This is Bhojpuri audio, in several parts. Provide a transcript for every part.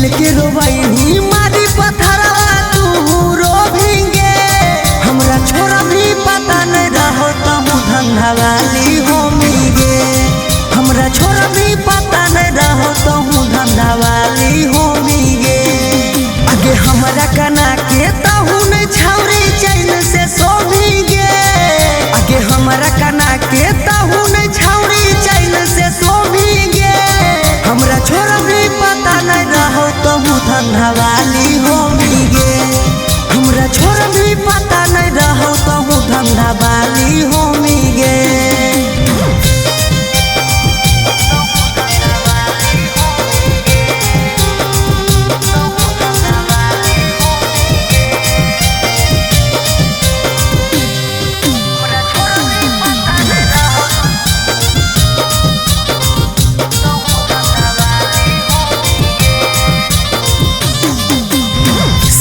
दिल के रोबाई मारी पत्थरवा तू रोभिंगे हमरा छोरा भी पता नहीं रहो तहु धंधा वाली होमिगे हमरा छोरा भी पता नहीं रहो तहु धंधा वाली होमिगे आगे हमरा कना के तहु नहीं छौरी चैन से सोभिगे आगे हमरा कना के तहु नहीं छौरी चैन से सोभिगे हमरा छोरा भी पता नहीं रहो तहु धंधा वाली होमिगे हमरा छोरा भी पता नहीं रहो तहु धंधा वाली होमिगे।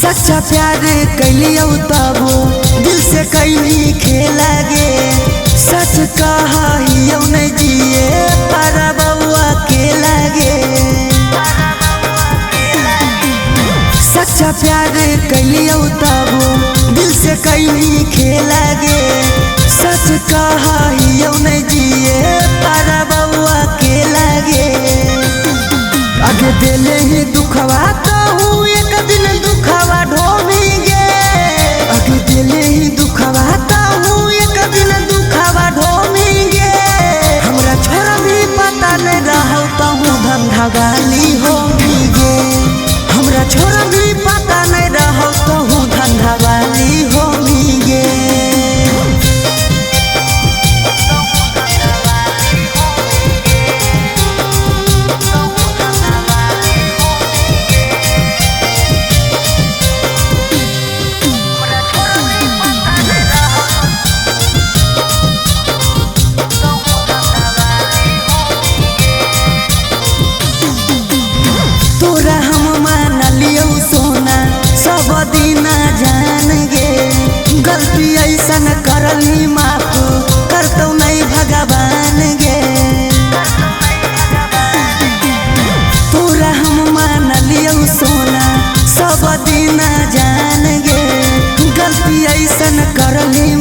सच्चा प्यार कैलियो तबो दिल से कैली खेला गे सच कहियो नहीं जिए पर बउआ के लागे सच्चा प्यार कैलियो तबो दिल से कैली खेला गे सच कहियो नहीं जिए पर बउआ के लागे आगे दिले ही दुखवा तो एक दिन दुखवा ढोमिगे आगे दिले ही दुखवा तो एक दिन दुखवा ढोमिगे हमरा छोरा भी पता नहीं रहो तहु धंधा वाली होमिगे हमरा छोरा भी पता नहीं रहो तहु धंधा वाली होमिगे। तोरा हम मान लियो सोना सब दिन जान गे गलती ऐसन करली माफ करतो नहीं भगवान गे तोरा हम मान लियो सोना सब दिन जान गे गलती ऐसन करली